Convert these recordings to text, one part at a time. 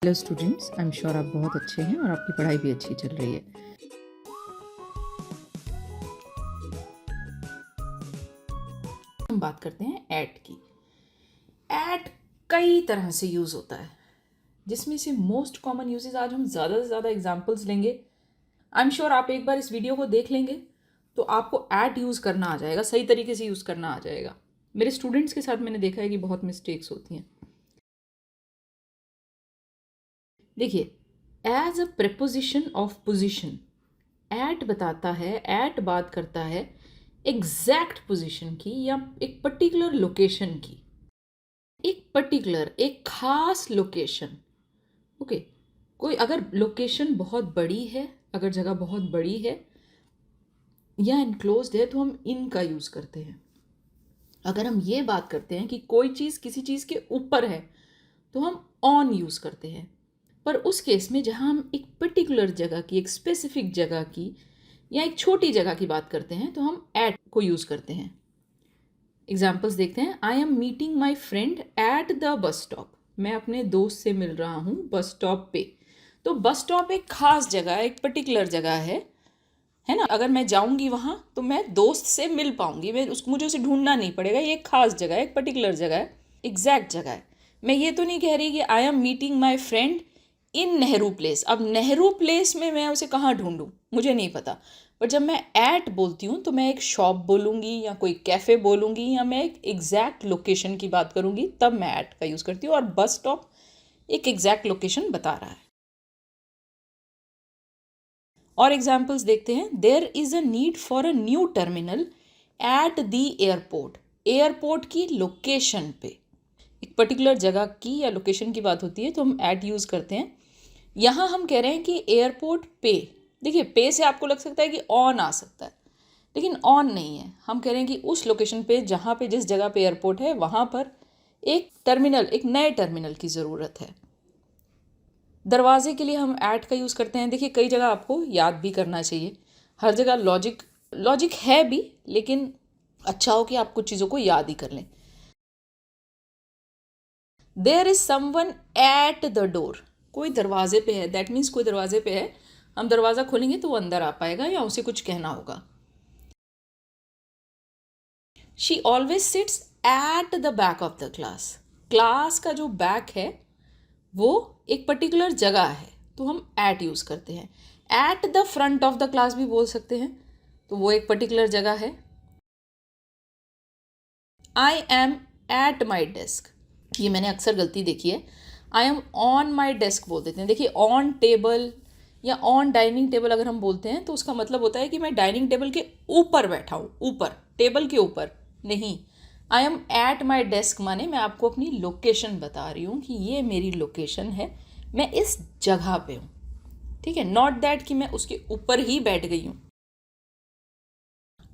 Hello students, I am sure आप बहुत अच्छे हैं और आपकी पढ़ाई भी अच्छी चल रही है। हम बात करते हैं ऐट की। ऐट कई तरह से यूज़ होता है, जिसमें से मोस्ट कॉमन यूजेस आज हम ज़्यादा से ज़्यादा एग्जांपल्स लेंगे। आई एम श्योर आप एक बार इस वीडियो को देख लेंगे तो आपको ऐट यूज़ करना आ जाएगा, सही तरीके से यूज़ करना आ जाएगा। मेरे स्टूडेंट्स के साथ मैंने देखा है कि बहुत मिस्टेक्स होती हैं। देखिए, as a preposition of position, at बताता है, ऐट बात करता है एग्जैक्ट पोजीशन की या एक पर्टिकुलर लोकेशन की, एक खास लोकेशन। ओके, कोई अगर लोकेशन बहुत बड़ी है, अगर जगह बहुत बड़ी है या इनक्लोज्ड है तो हम इन का यूज़ करते हैं। अगर हम ये बात करते हैं कि कोई चीज़ किसी चीज़ के ऊपर है तो हम ऑन यूज़ करते हैं। पर उस केस में जहाँ हम एक पर्टिकुलर जगह की, एक स्पेसिफिक जगह की या एक छोटी जगह की बात करते हैं तो हम एट को यूज़ करते हैं। एग्जाम्पल्स देखते हैं। I am meeting my friend at the bus stop. मैं अपने दोस्त से मिल रहा हूँ बस स्टॉप पे। तो बस स्टॉप एक खास जगह है, एक पर्टिकुलर जगह है ना। अगर मैं जाऊँगी वहाँ तो मैं दोस्त से मिल पाऊँगी, मुझे उसे ढूंढना नहीं पड़ेगा। ये एक खास जगह है, एक पर्टिकुलर जगह है, एग्जैक्ट जगह है। मैं ये तो नहीं कह रही कि I am meeting my friend in Nehru place. अब नेहरू प्लेस में मैं उसे कहाँ ढूंढूं, मुझे नहीं पता। पर जब मैं एट बोलती हूँ तो मैं एक शॉप बोलूँगी या कोई कैफ़े बोलूँगी या मैं एक एग्जैक्ट लोकेशन की बात करूँगी, तब मैं एट का यूज़ करती हूँ। और बस स्टॉप एक एग्जैक्ट लोकेशन बता रहा है। और एग्जाम्पल्स देखते हैं। There is a need for a new terminal at the airport. Airport की लोकेशन पे, एक पर्टिकुलर जगह की या लोकेशन की बात होती है तो हम एट यूज़ करते हैं। यहाँ हम कह रहे हैं कि एयरपोर्ट पे। देखिए, पे से आपको लग सकता है कि ऑन आ सकता है, लेकिन ऑन नहीं है। हम कह रहे हैं कि उस लोकेशन पे, जहाँ पे, जिस जगह पे एयरपोर्ट है, वहाँ पर एक टर्मिनल, एक नए टर्मिनल की ज़रूरत है। दरवाजे के लिए हम ऐट का यूज़ करते हैं। देखिए, कई जगह आपको याद भी करना चाहिए। हर जगह लॉजिक है भी, लेकिन अच्छा हो कि आप कुछ चीज़ों को याद ही कर लें। There is someone at the door. कोई दरवाजे पे है, दैट मीन्स कोई दरवाजे पे है। हम दरवाज़ा खोलेंगे तो वो अंदर आ पाएगा या उसे कुछ कहना होगा। She always seats at the back of the class. Class का जो बैक है वो एक पर्टिकुलर जगह है तो हम एट यूज़ करते हैं। At the front of the class भी बोल सकते हैं, तो वो एक पर्टिकुलर जगह है। आई एम एट माई डेस्क, ये मैंने अक्सर गलती देखी है। I am on my desk बोल देते हैं। देखिए, ऑन टेबल या ऑन डाइनिंग टेबल अगर हम बोलते हैं तो उसका मतलब होता है कि मैं डाइनिंग टेबल के ऊपर बैठा हूँ, ऊपर, टेबल के ऊपर नहीं। आई एम एट माई डेस्क माने मैं आपको अपनी लोकेशन बता रही हूँ कि ये मेरी लोकेशन है, मैं इस जगह पे हूँ। ठीक है, नॉट दैट कि मैं उसके ऊपर ही बैठ गई हूँ।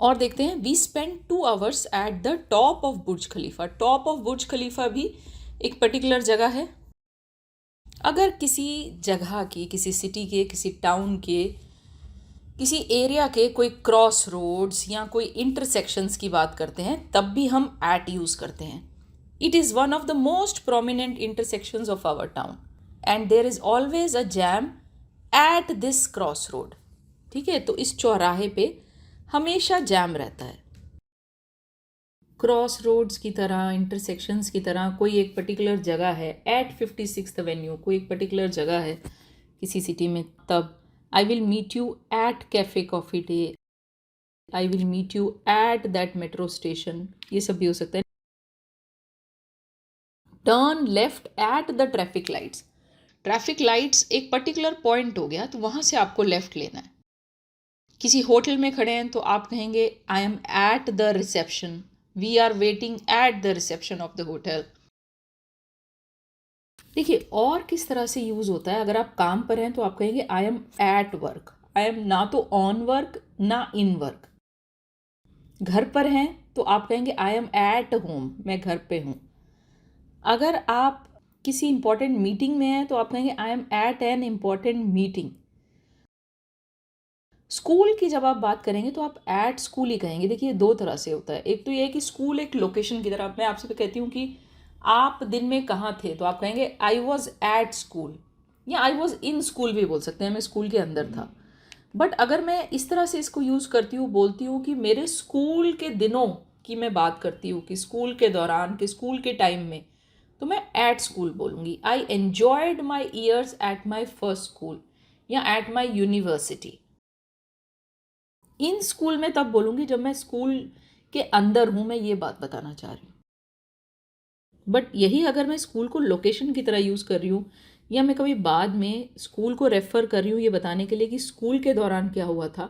और देखते हैं। We spend 2 hours at the top of Burj Khalifa. Top of Burj Khalifa भी एक पर्टिकुलर जगह है। अगर किसी जगह की, किसी सिटी के, किसी टाउन के, किसी एरिया के कोई क्रॉस रोड्स या कोई इंटरसेक्शंस की बात करते हैं तब भी हम एट यूज़ करते हैं। It is one of the most prominent intersections of our town and there is always a jam at this cross road. ठीक है, तो इस चौराहे पे हमेशा जैम रहता है। क्रॉस रोड्स की तरह, इंटरसेक्शंस की तरह कोई एक पर्टिकुलर जगह है, एट 56th एवेन्यू कोई एक पर्टिकुलर जगह है किसी सिटी में, तब I will meet you at Cafe Coffee Day, I will meet you at that metro station, ये सब भी हो सकता है। Turn left at the traffic lights. Traffic lights एक पर्टिकुलर पॉइंट हो गया तो वहाँ से आपको लेफ्ट लेना है। किसी होटल में खड़े हैं तो आप कहेंगे I am at the reception, we are waiting at the reception of the hotel. देखिए, और किस तरह से यूज़ होता है। अगर आप काम पर हैं तो आप कहेंगे I am at work. I am ना तो ऑन वर्क ना इन वर्क। घर पर हैं तो आप कहेंगे आई एम एट होम, मैं घर पे हूँ। अगर आप किसी इंपॉर्टेंट मीटिंग में हैं तो आप कहेंगे I am at an important meeting. School की जब आप बात करेंगे तो आप एट स्कूल ही कहेंगे। देखिए, दो तरह से होता है। एक तो ये है कि स्कूल एक लोकेशन की तरह, मैं आपसे कहती हूँ कि आप दिन में कहाँ थे तो आप कहेंगे आई वॉज एट स्कूल। या आई वॉज इन स्कूल भी बोल सकते हैं, मैं स्कूल के अंदर था। बट अगर मैं इस तरह से इसको यूज़ करती हूँ, बोलती हूँ कि मेरे स्कूल के दिनों की मैं बात करती हूँ, कि स्कूल के दौरान, कि स्कूल के टाइम में, तो मैं एट स्कूल बोलूँगी। I enjoyed my years at my first school, या at my university. In school में तब बोलूँगी जब मैं स्कूल के अंदर हूँ, मैं ये बात बताना चाह रही हूँ। बट यही अगर मैं स्कूल को लोकेशन की तरह यूज़ कर रही हूँ, या मैं कभी बाद में स्कूल को रेफ़र कर रही हूँ ये बताने के लिए कि स्कूल के दौरान क्या हुआ था,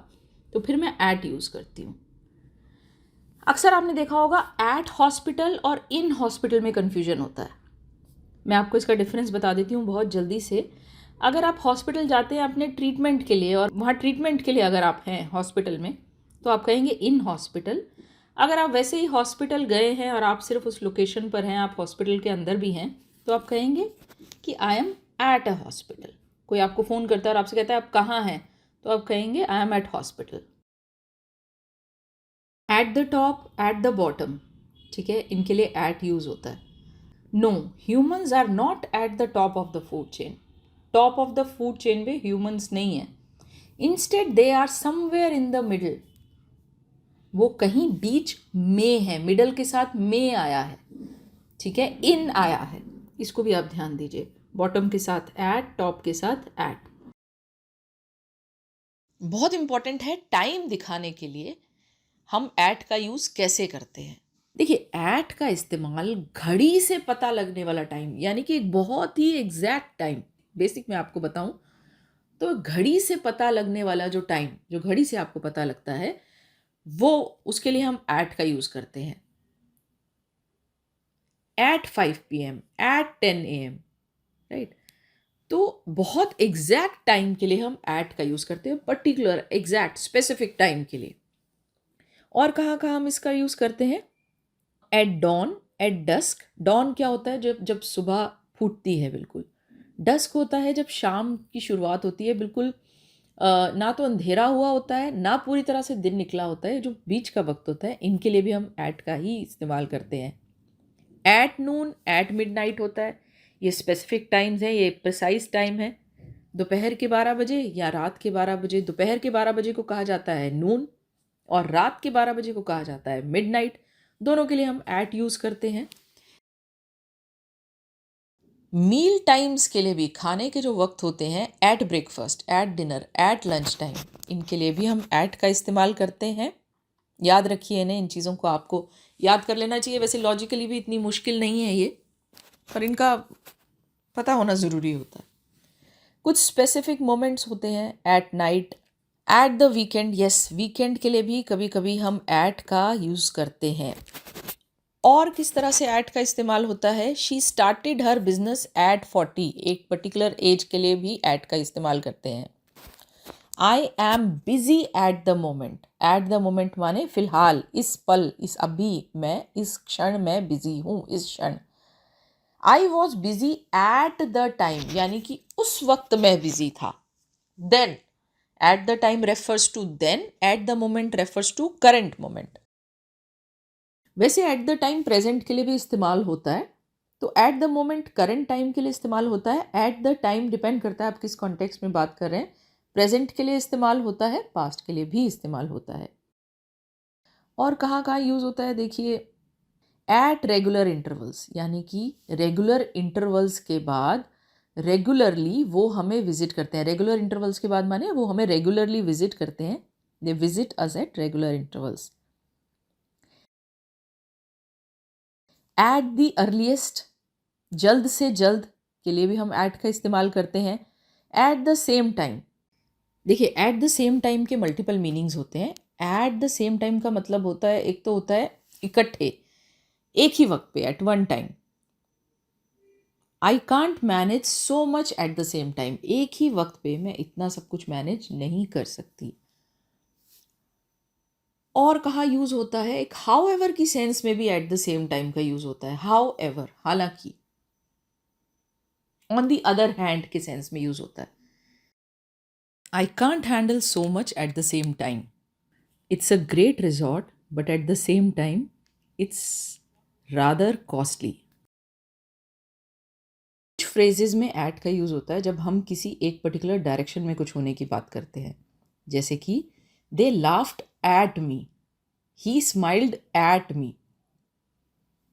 तो फिर मैं एट यूज़ करती हूँ। अक्सर आपने देखा होगा एट हॉस्पिटल और इन हॉस्पिटल में कन्फ्यूजन होता है। मैं आपको इसका डिफरेंस बता देती हूँ बहुत जल्दी से। अगर आप हॉस्पिटल जाते हैं अपने ट्रीटमेंट के लिए, और वहाँ ट्रीटमेंट के लिए अगर आप हैं हॉस्पिटल में, तो आप कहेंगे इन हॉस्पिटल। अगर आप वैसे ही हॉस्पिटल गए हैं और आप सिर्फ उस लोकेशन पर हैं, आप हॉस्पिटल के अंदर भी हैं, तो आप कहेंगे कि आई एम एट अ हॉस्पिटल। कोई आपको फ़ोन करता है और आपसे कहता है आप कहाँ हैं, तो आप कहेंगे I am at hospital. At the top, at the bottom, ठीक है, इनके लिए एट यूज़ होता है। No, humans are not at the top of the food chain. Top of the food chain पे ह्यूमंस नहीं है। Instead they are somewhere in the middle. वो कहीं बीच में है, मिडल के साथ में आया है, ठीक है, इन आया है। इसको भी आप ध्यान दीजिए। बॉटम के साथ एट, टॉप के साथ एट। बहुत इंपॉर्टेंट है, टाइम दिखाने के लिए हम एट का यूज़ कैसे करते हैं। देखिए, एट का इस्तेमाल घड़ी से पता लगने वाला टाइम, यानी कि एक बहुत ही एग्जैक्ट टाइम, बेसिक मैं आपको बताऊं तो घड़ी से पता लगने वाला जो टाइम, जो घड़ी से आपको पता लगता है, वो उसके लिए हम एट का यूज़ करते हैं। At 5 PM, at 10 AM, right. तो बहुत एग्जैक्ट टाइम के लिए हम एट का यूज़ करते हैं, पर्टिकुलर एग्जैक्ट स्पेसिफिक टाइम के लिए। और कहाँ कहाँ हम इसका यूज़ करते हैं? At dawn, at dusk. Dawn क्या होता है? जब जब सुबह फूटती है बिल्कुल। डस्क होता है जब शाम की शुरुआत होती है, बिल्कुल ना तो अंधेरा हुआ होता है, ना पूरी तरह से दिन निकला होता है, जो बीच का वक्त होता है। इनके लिए भी हम एट का ही इस्तेमाल करते हैं। एट नून, एट मिडनाइट होता है। ये स्पेसिफिक टाइम्स हैं, ये प्रिसाइज टाइम है। दोपहर के 12 बजे या रात के 12 बजे। दोपहर के 12 बजे को कहा जाता है नून, और रात के 12 बजे को कहा जाता है मिडनाइट। दोनों के लिए हम एट यूज़ करते हैं। मील टाइम्स के लिए भी, खाने के जो वक्त होते हैं, at breakfast, at dinner, at lunch time, इनके लिए भी हम एट का इस्तेमाल करते हैं। याद रखिए इन्हें, इन चीज़ों को आपको याद कर लेना चाहिए। वैसे लॉजिकली भी इतनी मुश्किल नहीं है ये, पर इनका पता होना ज़रूरी होता है। कुछ स्पेसिफिक मोमेंट्स होते हैं, at night, at the weekend. Yes, weekend के लिए भी कभी कभी हम एट का यूज़ करते हैं। और किस तरह से एट का इस्तेमाल होता है? She started her business at 40। एक पर्टिकुलर एज के लिए भी एट का इस्तेमाल करते हैं। I am busy at the moment. Eight the moment माने फिलहाल, इस पल, इस अभी, मैं इस क्षण में बिजी हूँ, इस क्षण। I was busy at the time, यानी कि उस वक्त मैं बिजी था। Then, at the time refers to then, at the moment refers to current moment. वैसे एट द टाइम प्रेजेंट के लिए भी इस्तेमाल होता है, तो at the moment current time के लिए इस्तेमाल होता है। एट द टाइम डिपेंड करता है आप किस कॉन्टेक्स्ट में बात कर रहे हैं। प्रेजेंट के लिए इस्तेमाल होता है, पास्ट के लिए भी इस्तेमाल होता है। और कहाँ कहाँ यूज़ होता है देखिए, एट रेगुलर इंटरवल्स, यानी कि रेगुलर इंटरवल्स के बाद रेगुलरली वो हमें विजिट करते हैं। रेगुलर इंटरवल्स के बाद माने वो हमें रेगुलरली विजिट करते हैं। They visit us at regular intervals. At the earliest, जल्द से जल्द के लिए भी हम एट का इस्तेमाल करते हैं। एट द सेम टाइम, देखिए एट द सेम टाइम के मल्टीपल मीनिंग्स होते हैं। एट द सेम टाइम का मतलब होता है, एक तो होता है इकट्ठे, एक ही वक्त पे, at one time. I can't manage so much at the same time. एक ही वक्त पे मैं इतना सब कुछ मैनेज नहीं कर सकती। और कहाँ यूज होता है? एक हाउ एवर की सेंस में भी एट द सेम टाइम का यूज होता है। हाउ एवर, हालांकि, ऑन द अदर हैंड के सेंस में यूज होता है। I can't handle so much at the same time. It's a great resort, but at the same time it's rather costly. Phrases में eight का use होता है जब हम किसी एक पर्टिकुलर डायरेक्शन में कुछ होने की बात करते हैं, जैसे कि they laughed at me, he smiled at me,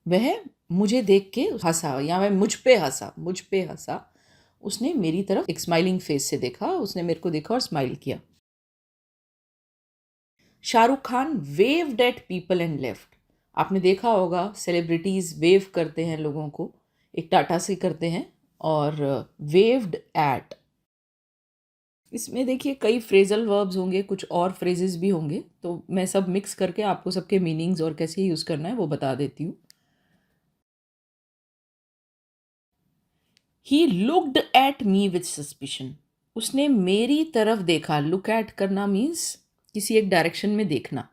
वह मुझे देख के हंसा या वह मुझ पे हंसा, उसने मेरी तरफ एक स्माइलिंग फेस से देखा, उसने मेरे को देखा और स्माइल किया। Shahrukh Khan waved at people and left, आपने देखा होगा सेलिब्रिटीज वेव करते हैं लोगों को, एक टाटा से करते हैं, और वेव्ड एट। इसमें देखिए कई फ्रेजल वर्ब्स होंगे, कुछ और फ्रेजेस भी होंगे, तो मैं सब मिक्स करके आपको सबके मीनिंग्स और कैसे यूज़ करना है वो बता देती हूँ। He looked at me with suspicion, उसने मेरी तरफ देखा। लुक एट करना मीन्स किसी एक डायरेक्शन में देखना।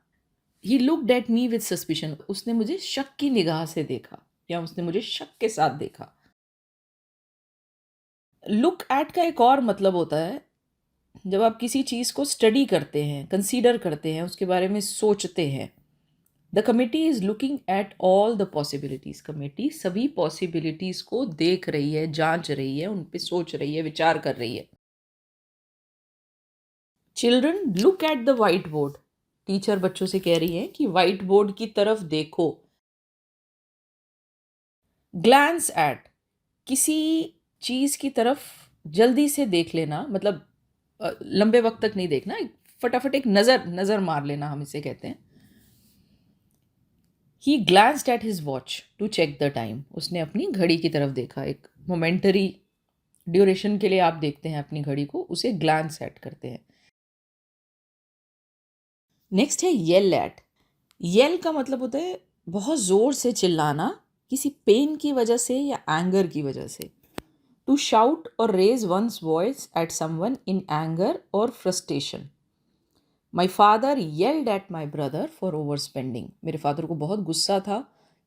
He looked at me with suspicion, उसने मुझे शक की निगाह से देखा या उसने मुझे शक के साथ देखा। लुक एट का एक और मतलब होता है जब आप किसी चीज़ को स्टडी करते हैं, कंसीडर करते हैं, उसके बारे में सोचते हैं। The committee is looking at all the possibilities, committee सभी पॉसिबिलिटीज को देख रही है, जांच रही है, उन पे सोच रही है, विचार कर रही है। Children look at the white board, teacher बच्चों से कह रही है कि वाइट बोर्ड की तरफ देखो। ग्लैंस एट, किसी चीज की तरफ जल्दी से देख लेना, मतलब लंबे वक्त तक नहीं देखना, फटाफट एक नजर मार लेना, हम इसे कहते हैं। He glanced at his watch to check the time, उसने अपनी घड़ी की तरफ देखा। एक मोमेंटरी ड्यूरेशन के लिए आप देखते हैं अपनी घड़ी को, उसे ग्लैंस एट करते हैं। नेक्स्ट है येल एट। येल का मतलब होता है बहुत ज़ोर से चिल्लाना, किसी पेन की वजह से या एंगर की वजह से। टू शाउट और raise one's voice at someone in anger और frustration. My father yelled at my brother for overspending, मेरे फादर को बहुत गुस्सा था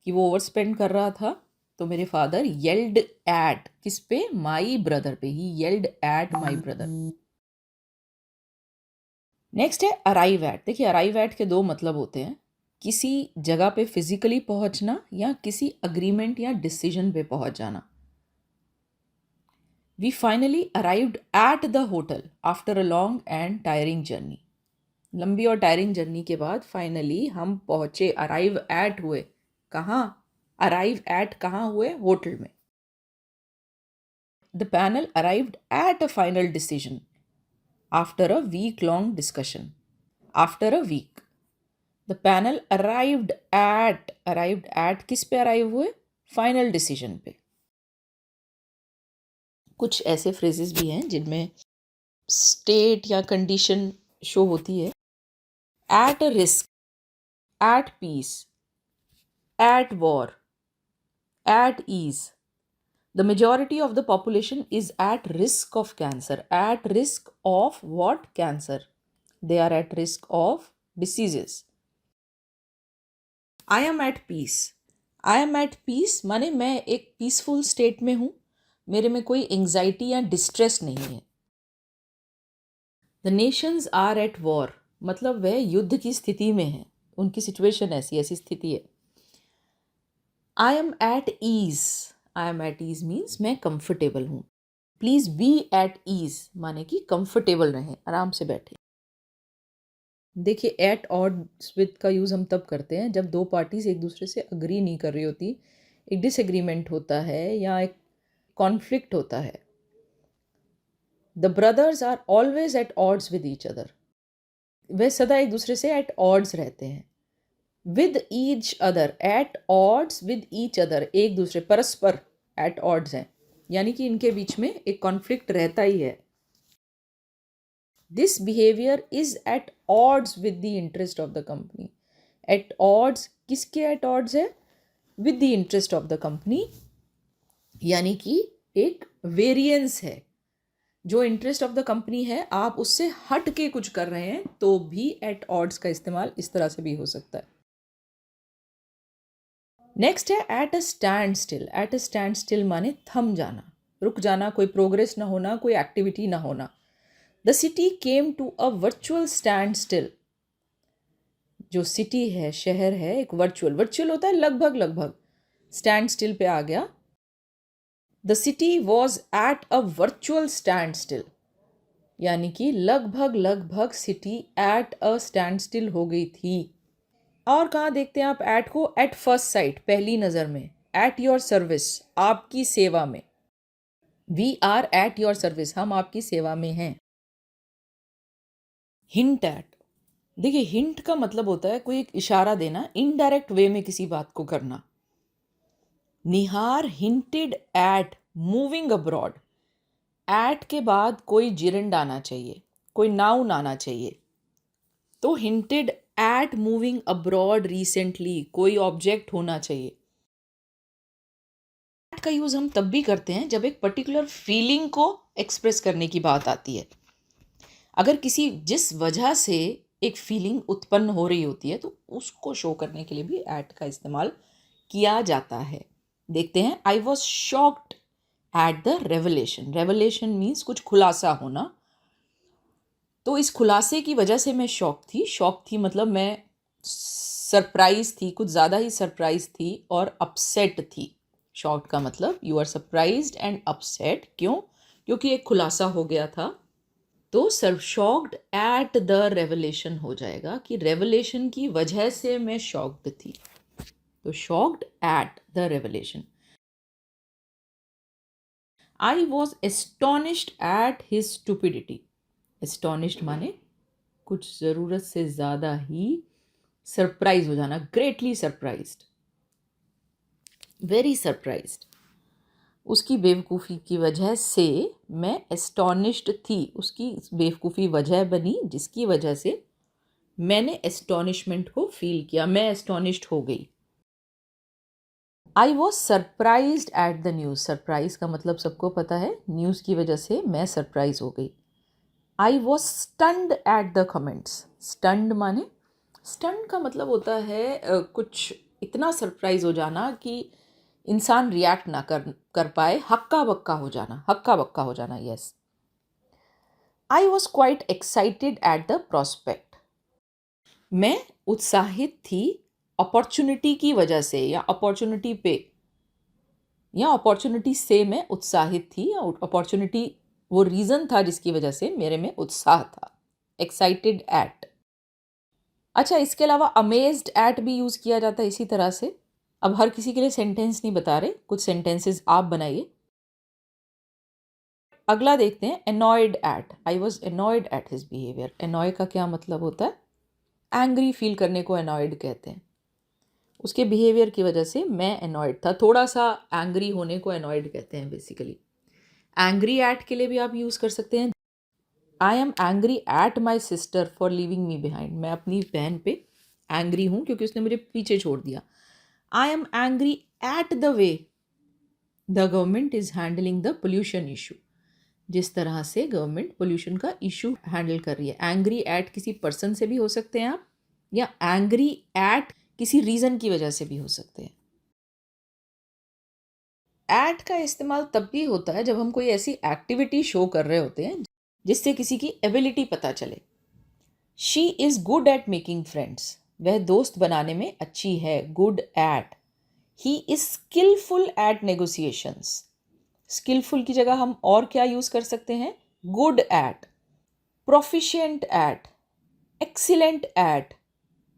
कि वो ओवर स्पेंड कर रहा था, तो मेरे फादर येल्ड एट किस पे, माई ब्रदर पे, he yelled at my brother. Next है अराइव एट। देखिए अराइव एट के दो मतलब होते हैं, किसी जगह पे फिजिकली पहुंचना या किसी अग्रीमेंट या डिसीजन पे पहुंच जाना। We finally arrived at the hotel after a long and tiring journey, लंबी और टायरिंग जर्नी के बाद फाइनली हम पहुंचे, अराइव एट हुए। कहाँ? अराइव एट कहाँ हुए? होटल में। The panel arrived at a final decision after a week long discussion. After a week the panel arrived at किस पे अराइव हुए? फाइनल डिसीजन पे। कुछ ऐसे फ्रेजेस भी हैं जिनमें स्टेट या कंडीशन शो होती है। At a risk, at peace, at war, at ease. The majority of the population is at risk of cancer. At risk of what? Cancer. They are at risk of diseases. I am at peace. I am at peace माने मैं एक peaceful state में हूँ, मेरे में कोई anxiety या distress नहीं है। The nations are at war, मतलब वह युद्ध की स्थिति में है, उनकी सिचुएशन ऐसी स्थिति है। I am at ease. I am at ease means मैं कंफर्टेबल हूँ। प्लीज बी एट ईज माने कि कंफर्टेबल रहें, आराम से बैठे। देखिए एट ऑड्स विद का यूज़ हम तब करते हैं जब दो पार्टीज एक दूसरे से अग्री नहीं कर रही होती, एक डिसएग्रीमेंट होता है या एक कॉन्फ्लिक्ट होता है। The brothers are always at odds with each other, वे सदा एक दूसरे से एट ऑड्स रहते हैं। With each other, at odds with each other, एक दूसरे परस्पर एट ऑड्स हैं, यानी कि इनके बीच में एक कॉन्फ्लिक्ट रहता ही है। This behavior is at odds with the interest of the company. At odds, किसके at odds है? With the interest of the company, यानी कि एक वेरिएंस है। जो इंटरेस्ट ऑफ द कंपनी है आप उससे हट के कुछ कर रहे हैं तो भी at odds का इस्तेमाल इस तरह से भी हो सकता है। नेक्स्ट है at a stand still. At a stand still माने थम जाना, रुक जाना, कोई प्रोग्रेस ना होना, कोई एक्टिविटी ना होना। The city came to a virtual standstill, जो सिटी है, शहर है, एक वर्चुअल होता है लगभग, स्टैंड स्टिल पे आ गया। The city was at a virtual stand still, यानी कि लगभग लगभग city at a stand still हो गई थी। और कहाँ देखते हैं आप एट को? एट फर्स्ट साइट, पहली नज़र में। एट योर सर्विस, आपकी सेवा में। We are at your service, हम आपकी सेवा में हैं। हिंट एट, देखिए हिंट का मतलब होता है कोई एक इशारा देना, इनडायरेक्ट वे में किसी बात को करना। Nihar hinted at moving abroad, at के बाद कोई जिरंड आना चाहिए, कोई नाउन आना चाहिए। तो hinted at moving abroad recently, कोई ऑब्जेक्ट होना चाहिए। एट का यूज हम तब भी करते हैं जब एक पर्टिकुलर फीलिंग को एक्सप्रेस करने की बात आती है। अगर किसी जिस वजह से एक फीलिंग उत्पन्न हो रही होती है तो उसको शो करने के लिए भी एट का इस्तेमाल किया जाता है। देखते हैं, I was shocked at the revelation. Revelation means कुछ खुलासा होना। तो इस खुलासे की वजह से मैं शॉक थी। शॉक थी मतलब मैं सरप्राइज थी, कुछ ज़्यादा ही सरप्राइज थी और अपसेट थी। शॉक का मतलब you are surprised and upset. क्यों? क्योंकि एक खुलासा हो गया था। तो sir shocked at the revelation हो जाएगा कि रेवलेशन की वजह से मैं शॉक्ड थी। तो shocked at the revelation. I was astonished at his stupidity. Astonished माने कुछ ज़रूरत से ज़्यादा ही सरप्राइज हो जाना, ग्रेटली सरप्राइज्ड, वेरी सरप्राइज्ड। उसकी बेवकूफ़ी की वजह से मैं एस्टोनिश्ड थी। उसकी बेवकूफ़ी वजह बनी जिसकी वजह से मैंने एस्टोनिशमेंट को फील किया, मैं एस्टोनिश्ड हो गई। I was surprised at the news. Surprise का मतलब सबको पता है, न्यूज़ की वजह से मैं सरप्राइज हो गई। I was stunned at the comments. Stunned माने, स्टन्ड का मतलब होता है कुछ इतना सरप्राइज हो जाना कि इंसान रिएक्ट ना कर पाए, हक्का बक्का हो जाना, हक्का बक्का हो जाना। Yes, I was quite excited at the prospect. मैं उत्साहित थी अपॉर्चुनिटी की वजह से, या अपॉर्चुनिटी पे, या अपॉर्चुनिटी से मैं उत्साहित थी, या अपॉर्चुनिटी वो रीज़न था जिसकी वजह से मेरे में उत्साह था। Excited eight. अच्छा, इसके अलावा अमेज्ड एट भी यूज़ किया जाता है इसी तरह से। अब हर किसी के लिए सेंटेंस नहीं बता रहे, कुछ सेंटेंसेस आप बनाइए। अगला देखते हैं, annoyed at. I was annoyed at his behaviour. Annoy का क्या मतलब होता है? एंग्री फील करने को एनॉयड कहते हैं। उसके बिहेवियर की वजह से मैं एनॉयड था। थोड़ा सा एंग्री होने को एनॉयड कहते हैं बेसिकली। एंग्री एट के लिए भी आप यूज़ कर सकते हैं। I am angry at my sister for living me behind. मैं अपनी बहन पे एंग्री हूँ क्योंकि उसने मुझे पीछे छोड़ दिया। I am angry at the way the government is handling the pollution issue. जिस तरह से गवर्नमेंट पोल्यूशन का इशू हैंडल कर रही है। एंग्री एट किसी पर्सन से भी हो सकते हैं आप, या एंग्री एट किसी रीज़न की वजह से भी हो सकते हैं। एट का इस्तेमाल तब भी होता है जब हम कोई ऐसी एक्टिविटी शो कर रहे होते हैं जिससे किसी की एबिलिटी पता चले। She is good at making friends. वह दोस्त बनाने में अच्छी है, good at. He is skilful at negotiations. Skilful की जगह हम और क्या यूज़ कर सकते हैं? Good at, proficient at, excellent at,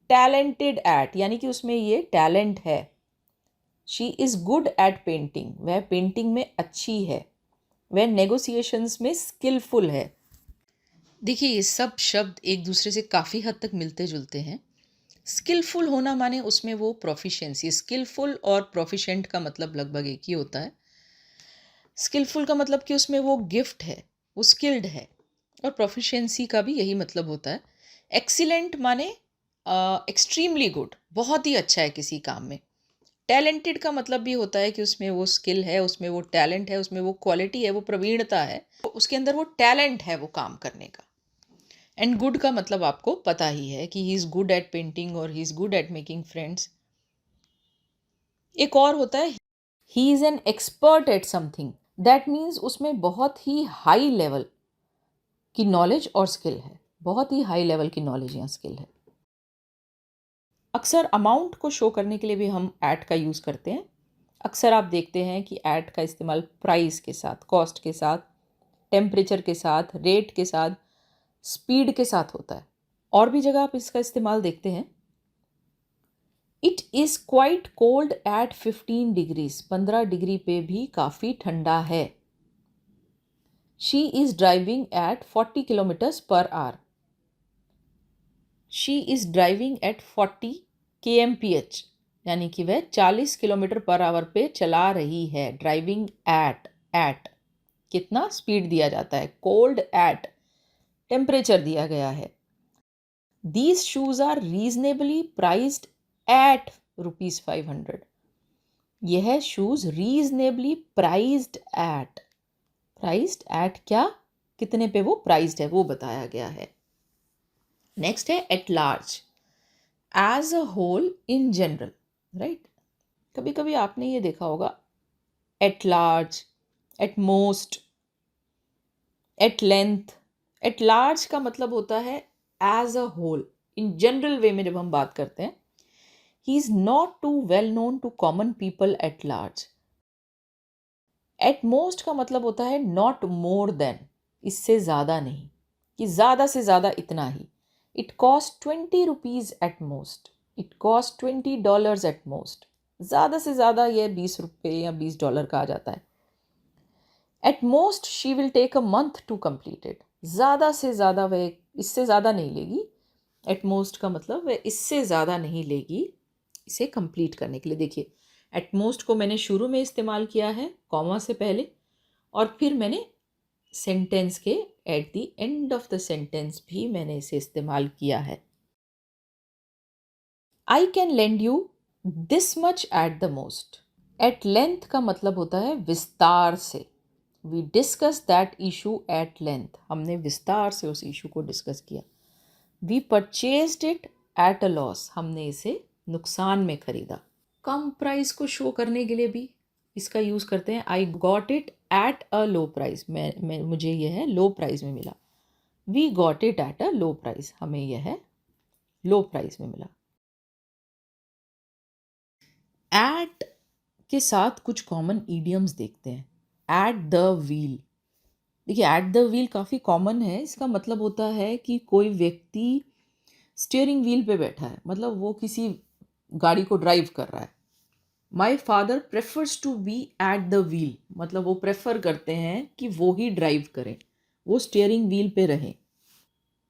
talented at, यानी कि उसमें ये टैलेंट है। She is good at painting. वह पेंटिंग में अच्छी है। वह नेगोशिएशंस में स्किलफुल है। देखिए, ये सब शब्द एक दूसरे से काफ़ी हद तक मिलते जुलते हैं। स्किलफुल होना माने उसमें वो प्रोफिशिएंसी। स्किलफुल और प्रोफिशिएंट का मतलब लगभग एक ही होता है। स्किलफुल का मतलब कि उसमें वो गिफ्ट है, वो स्किल्ड है, और प्रोफिशिएंसी का भी यही मतलब होता है। एक्सीलेंट माने एक्सट्रीमली गुड, बहुत ही अच्छा है किसी काम में। टैलेंटेड का मतलब भी होता है कि उसमें वो स्किल है, उसमें वो टैलेंट है, उसमें वो क्वालिटी है, वो प्रवीणता है, तो उसके अंदर वो टैलेंट है वो काम करने का। एंड गुड का मतलब आपको पता ही है कि he is good at painting और he is good at making friends. एक और होता है, he is an expert at something. That means उसमें बहुत ही हाई लेवल की नॉलेज और स्किल है, बहुत ही हाई लेवल की नॉलेज या स्किल है। अक्सर अमाउंट को शो करने के लिए भी हम एट का यूज़ करते हैं। अक्सर आप देखते हैं कि एट का इस्तेमाल प्राइस के साथ, कॉस्ट के साथ, टेम्परेचर के साथ, रेट के साथ, स्पीड के साथ होता है। और भी जगह आप इसका इस्तेमाल देखते हैं। It is quite cold at 15 degrees, 15 degree पे भी काफ़ी ठंडा है। She is driving at 40 kilometres per hour. She is driving at 40 kmph, यानी कि वह 40 किलोमीटर पर आवर पे चला रही है। ड्राइविंग एट कितना स्पीड दिया जाता है, कोल्ड एट टेम्परेचर दिया गया है। These shoes are reasonably priced at ₹500। यह शूज रीजनेबली प्राइस्ड एट क्या, कितने पे वो प्राइस्ड है वो बताया गया है। नेक्स्ट है at large, as a whole, in general, right. कभी कभी आपने ये देखा होगा at large, at most, at length. At large का मतलब होता है as a whole, in general way में जब हम बात करते हैं। He is not too well known to common people at large. At most का मतलब होता है नॉट मोर देन, इससे ज़्यादा नहीं, कि ज़्यादा से ज़्यादा इतना ही। It cost 20 rupees at most, it cost $20 at most. ज़्यादा से ज़्यादा ये 20 रुपये या $20 का आ जाता है। At most she will take a month to complete it, ज़्यादा से ज़्यादा वह इससे ज़्यादा नहीं लेगी। एट मोस्ट का मतलब वह इससे ज़्यादा नहीं लेगी इसे कंप्लीट करने के लिए। देखिए एट मोस्ट को मैंने शुरू में इस्तेमाल किया है कॉमा से पहले, और फिर मैंने सेंटेंस के at the end of the sentence भी मैंने इसे इस्तेमाल किया है। I can lend you this much at the most. At length का मतलब होता है विस्तार से। We discuss that issue at length, हमने विस्तार से उस इशू को डिस्कस किया। We purchased it at a loss, हमने इसे नुकसान में खरीदा। कम प्राइस को शो करने के लिए भी इसका यूज़ करते हैं। I got it at a low price, मुझे यह है लो प्राइस में मिला। We got it at a low price, हमें यह है लो प्राइस में मिला। एट के साथ कुछ कॉमन ईडियम्स देखते हैं। एट द व्हील, देखिए एट द व्हील काफ़ी कॉमन है। इसका मतलब होता है कि कोई व्यक्ति स्टीयरिंग व्हील पे बैठा है, मतलब वो किसी गाड़ी को ड्राइव कर रहा है। My father prefers to be at the wheel, मतलब वो प्रेफर करते हैं कि वो ही ड्राइव करें, वो स्टीयरिंग व्हील पे रहें।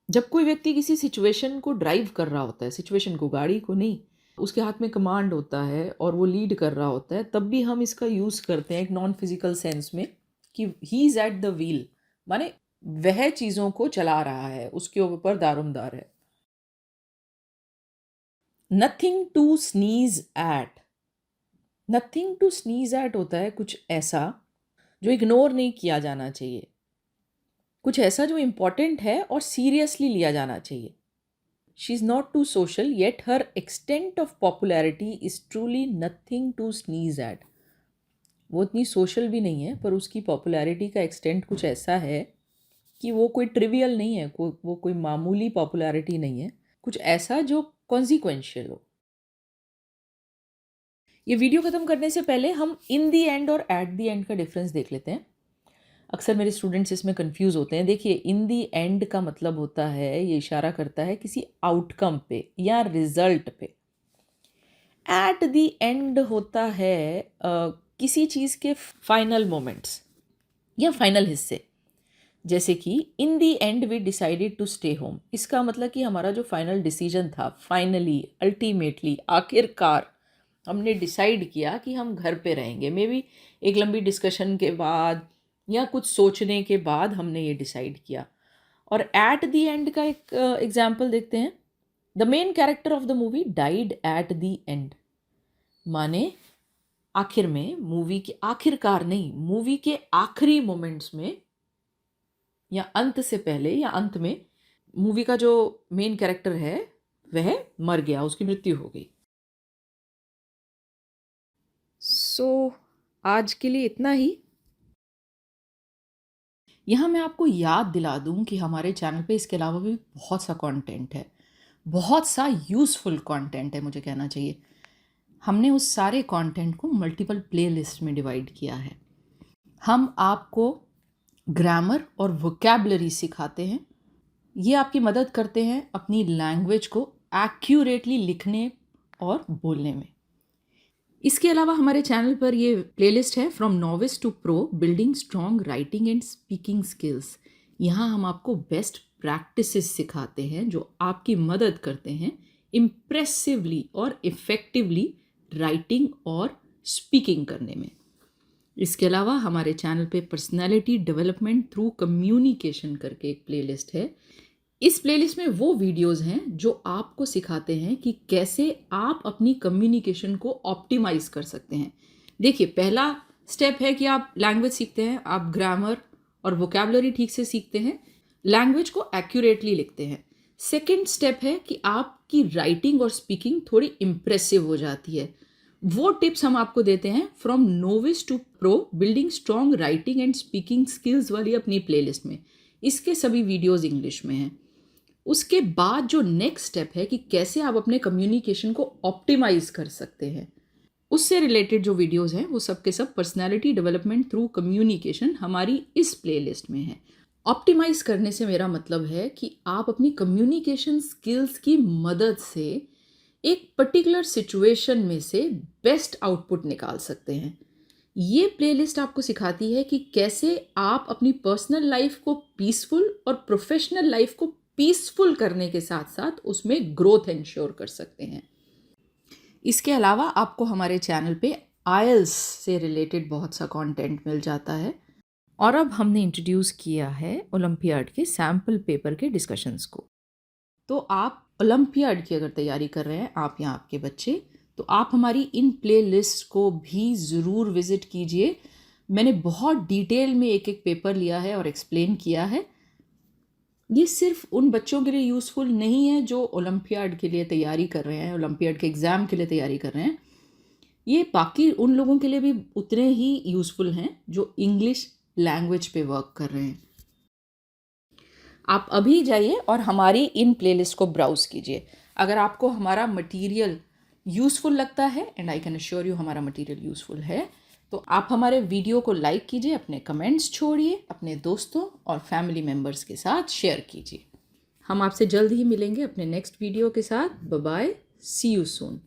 जब कोई व्यक्ति किसी सिचुएशन को ड्राइव कर रहा होता है, सिचुएशन को, गाड़ी को नहीं, उसके हाथ में कमांड होता है और वो लीड कर रहा होता है, तब भी हम इसका यूज़ करते हैं एक नॉन फिजिकल सेंस में कि he is eight the wheel, माने वह चीज़ों को चला रहा है, उसके ऊपर दारोमदार है। Nothing to sneeze at, nothing to sneeze at होता है कुछ ऐसा जो इग्नोर नहीं किया जाना चाहिए, कुछ ऐसा जो इम्पॉर्टेंट है और सीरियसली लिया जाना चाहिए। She is not too social yet her extent of popularity is truly nothing to sneeze at. वो इतनी सोशल भी नहीं है पर उसकी पॉपुलैरिटी का एक्सटेंट कुछ ऐसा है कि वो कोई ट्रिवियल नहीं है, वो कोई मामूली पॉपुलैरिटी नहीं है, कुछ ऐसा जो कॉन्सिक्वेंशियल हो। ये वीडियो ख़त्म करने से पहले हम इन दी एंड और एट दी एंड का डिफरेंस देख लेते हैं। अक्सर मेरे स्टूडेंट्स इसमें कंफ्यूज होते हैं। देखिए इन दी एंड का मतलब होता है, ये इशारा करता है किसी आउटकम पे या रिजल्ट पे। एट दी एंड होता है किसी चीज़ के फाइनल मोमेंट्स या फाइनल हिस्से। जैसे कि in the end we decided to stay home, इसका मतलब कि हमारा जो फाइनल डिसीजन था, फाइनली, अल्टीमेटली, आखिरकार हमने डिसाइड किया कि हम घर पे रहेंगे। मे बी एक लंबी डिस्कशन के बाद या कुछ सोचने के बाद हमने ये डिसाइड किया। और एट दी एंड का एक एग्जाम्पल देखते हैं। The main character of the movie died at the and, माने आखिर में, मूवी के आखिरकार नहीं, मूवी के आखिरी मोमेंट्स में या अंत से पहले या अंत में मूवी का जो मेन कैरेक्टर है वह मर गया, उसकी मृत्यु हो गई। आज के लिए इतना ही। यहाँ मैं आपको याद दिला दूँ कि हमारे चैनल पे इसके अलावा भी बहुत सा कंटेंट है, बहुत सा यूज़फुल कंटेंट है, मुझे कहना चाहिए। हमने उस सारे कंटेंट को मल्टीपल प्लेलिस्ट में डिवाइड किया है। हम आपको ग्रामर और वोकैबुलरी सिखाते हैं। ये आपकी मदद करते हैं अपनी लैंग्वेज को एक्यूरेटली लिखने और बोलने में। इसके अलावा हमारे चैनल पर ये प्लेलिस्ट है from novice to pro building strong writing and speaking skills. यहाँ हम आपको बेस्ट प्रैक्टिसेस सिखाते हैं जो आपकी मदद करते हैं इम्प्रेसिवली और इफ़ेक्टिवली राइटिंग और स्पीकिंग करने में। इसके अलावा हमारे चैनल पे पर्सनैलिटी डेवलपमेंट थ्रू कम्युनिकेशन करके एक प्लेलिस्ट है। इस प्लेलिस्ट में वो वीडियोस हैं जो आपको सिखाते हैं कि कैसे आप अपनी कम्युनिकेशन को ऑप्टिमाइज कर सकते हैं। देखिए, पहला स्टेप है कि आप लैंग्वेज सीखते हैं, आप ग्रामर और वोकैबुलरी ठीक से सीखते हैं, लैंग्वेज को एक्यूरेटली लिखते हैं। सेकेंड स्टेप है कि आपकी राइटिंग और स्पीकिंग थोड़ी इम्प्रेसिव हो जाती है। वो टिप्स हम आपको देते हैं from novice to pro building strong writing and speaking skills वाली अपनी प्लेलिस्ट में। इसके सभी वीडियोस इंग्लिश में हैं। उसके बाद जो नेक्स्ट स्टेप है कि कैसे आप अपने कम्युनिकेशन को ऑप्टिमाइज कर सकते हैं, उससे रिलेटेड जो वीडियोस हैं वो सब के सब पर्सनैलिटी डेवलपमेंट थ्रू कम्युनिकेशन हमारी इस प्लेलिस्ट में है। ऑप्टिमाइज करने से मेरा मतलब है कि आप अपनी कम्युनिकेशन स्किल्स की मदद से एक पर्टिकुलर सिचुएशन में से बेस्ट आउटपुट निकाल सकते हैं। ये प्लेलिस्ट आपको सिखाती है कि कैसे आप अपनी पर्सनल लाइफ को पीसफुल और प्रोफेशनल लाइफ को पीसफुल करने के साथ साथ उसमें ग्रोथ इंश्योर कर सकते हैं। इसके अलावा आपको हमारे चैनल पे आईएलटीएस से रिलेटेड बहुत सा कंटेंट मिल जाता है। और अब हमने इंट्रोड्यूस किया है ओलंपियाड के सैम्पल पेपर के डिस्कशंस को। तो आप ओलंपियाड की अगर तैयारी कर रहे हैं, आप या आपके बच्चे, तो आप हमारी इन प्ले लिस्ट को भी ज़रूर विज़िट कीजिए। मैंने बहुत डिटेल में एक एक पेपर लिया है और एक्सप्लेन किया है। ये सिर्फ उन बच्चों के लिए यूज़फुल नहीं है जो ओलंपियाड के लिए तैयारी कर रहे हैं, ओलंपियाड के एग्ज़ाम के लिए तैयारी कर रहे हैं। ये बाकी उन लोगों के लिए भी उतने ही यूज़फुल हैं जो इंग्लिश लैंग्वेज पे वर्क कर रहे हैं। आप अभी जाइए और हमारी इन प्लेलिस्ट को ब्राउज़ कीजिए। अगर आपको हमारा मटेरियल यूज़फुल लगता है, and I can assure you हमारा मटेरियल यूज़फुल है, तो आप हमारे वीडियो को लाइक कीजिए, अपने कमेंट्स छोड़िए, अपने दोस्तों और फैमिली मेम्बर्स के साथ शेयर कीजिए। हम आपसे जल्द ही मिलेंगे अपने नेक्स्ट वीडियो के साथ। Bye bye, see you soon.